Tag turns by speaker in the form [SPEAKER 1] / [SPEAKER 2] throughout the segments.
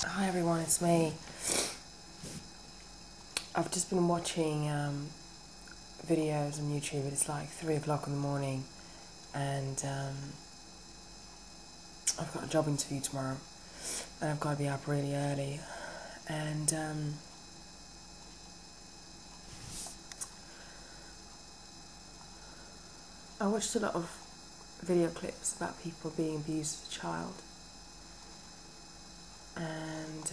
[SPEAKER 1] Hi everyone, it's me. I've just been watching videos on YouTube. It's like 3 o'clock in the morning, and I've got a job interview tomorrow, and I've got to be up really early. And I watched a lot of video clips about people being abused as a child, and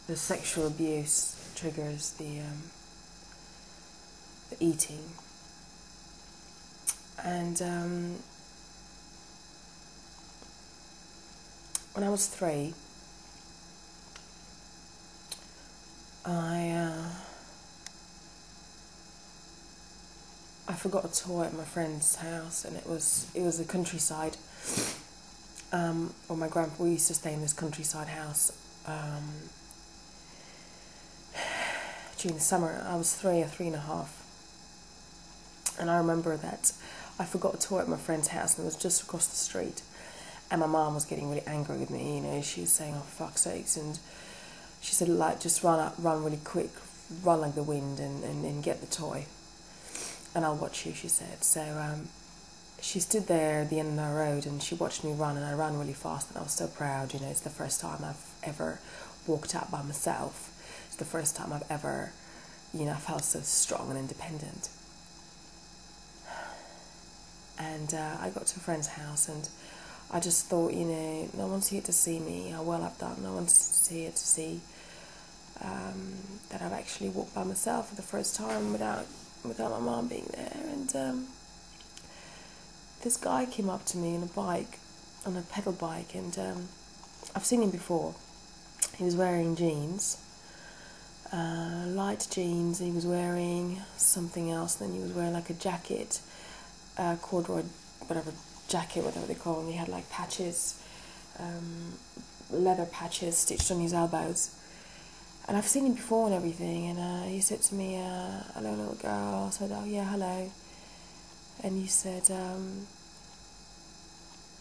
[SPEAKER 1] the sexual abuse triggers the eating. And when I was 3, I forgot a toy at my friend's house, and it was a countryside. We used to stay in this countryside house during the summer. I was 3 or 3.5, and I remember that I forgot a toy at my friend's house, and it was just across the street. And my mom was getting really angry with me. She was saying, "Oh, for fuck's sakes!" And she said, "Like, just run really quick, run like the wind, and get the toy, and I'll watch you," she said. So she stood there at the end of the road, and she watched me run, and I ran really fast, and I was so proud. It's the first time I've ever walked out by myself. It's the first time I've ever, felt so strong and independent. And I got to a friend's house, and I just thought, no one's here to see me, how well I've done. No one's here to see that I've actually walked by myself for the first time without my mom being there. And this guy came up to me on a pedal bike, and I've seen him before. He was wearing jeans, light jeans. He was wearing something else. Then he was wearing like a jacket, corduroy, whatever they call them. He had like patches, leather patches stitched on his elbows. And I've seen him before and everything. And he said to me, "Hello, little girl." I said, "Oh yeah, hello." And he said,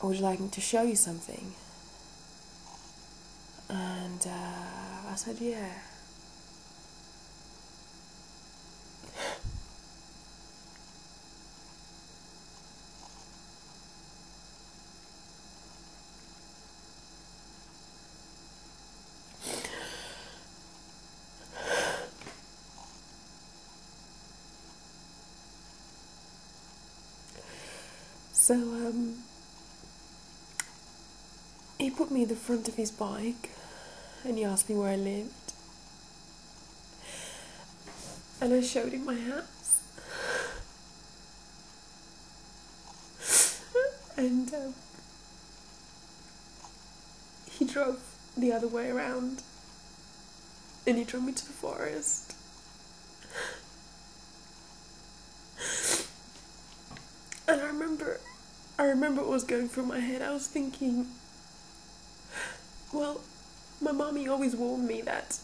[SPEAKER 1] "Would you like me to show you something?" And I said, "Yeah." So he put me in the front of his bike, and he asked me where I lived. And I showed him my house. And he drove the other way around, and he drove me to the forest. And I remember what was going through my head. I was thinking, well, my mommy always warned me that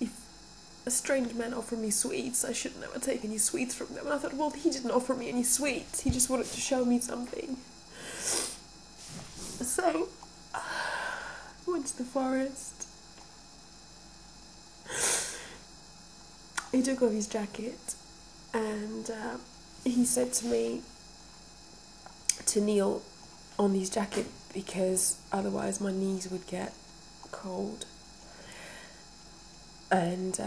[SPEAKER 1] if a strange man offered me sweets, I should never take any sweets from them. And I thought, well, he didn't offer me any sweets. He just wanted to show me something. So I went to the forest. He took off his jacket, and he said to me to kneel on his jacket because otherwise my knees would get cold. And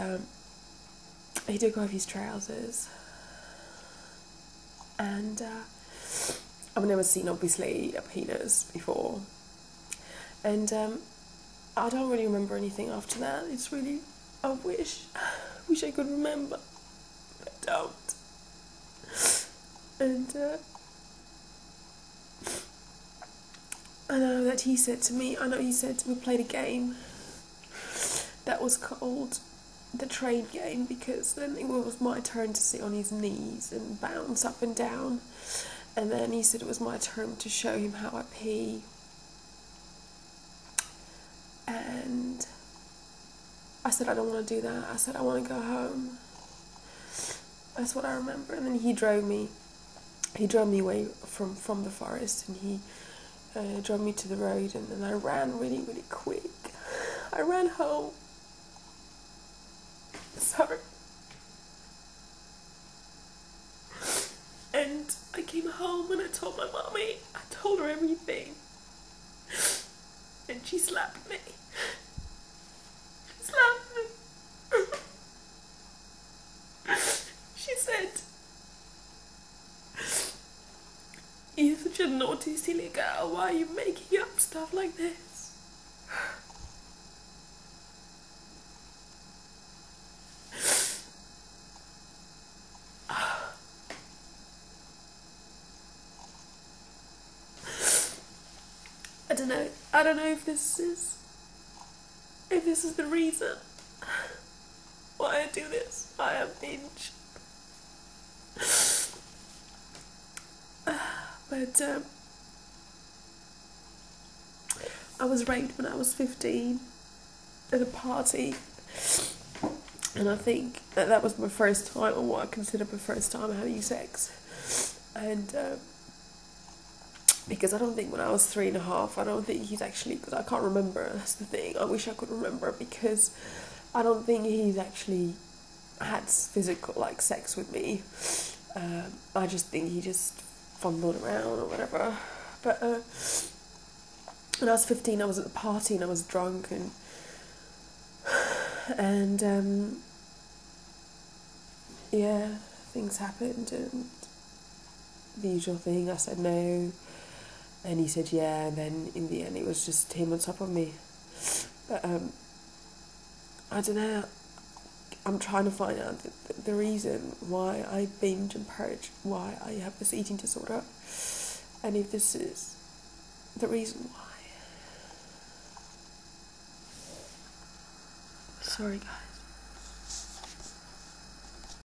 [SPEAKER 1] he took off his trousers, and I've never seen, obviously, a penis before. And I don't really remember anything after that. It's really, I wish I could remember, but I don't. And I know he said we played a game that was called the train game, because then it was my turn to sit on his knees and bounce up and down, and then he said it was my turn to show him how I pee. And I said, I don't want to do that. I said, I want to go home. That's what I remember. And then he drove me away from the forest, and he drove me to the road, and then I ran really, really quick. I ran home. Sorry. And I came home and I told my mummy. I told her everything. And she slapped me. She slapped me. She said, "You're such a naughty, silly girl. Why are you making up stuff like this?" I don't know if this is the reason why I do this, why I binge. But I was raped when I was 15 at a party, and I think that was my first time, or what I consider my first time having sex. And because I don't think when I was 3.5, I don't think he's actually, because I can't remember, that's the thing, I wish I could remember, because I don't think he's actually had physical, like, sex with me. I just think he just fumbled around or whatever. But when I was 15, I was at the party and I was drunk, and yeah, things happened, and the usual thing, I said no, and he said yeah, and then in the end it was just him on top of me. But I don't know, I'm trying to find out the reason why I binge and purge, why I have this eating disorder, and if this is the reason why. Sorry guys.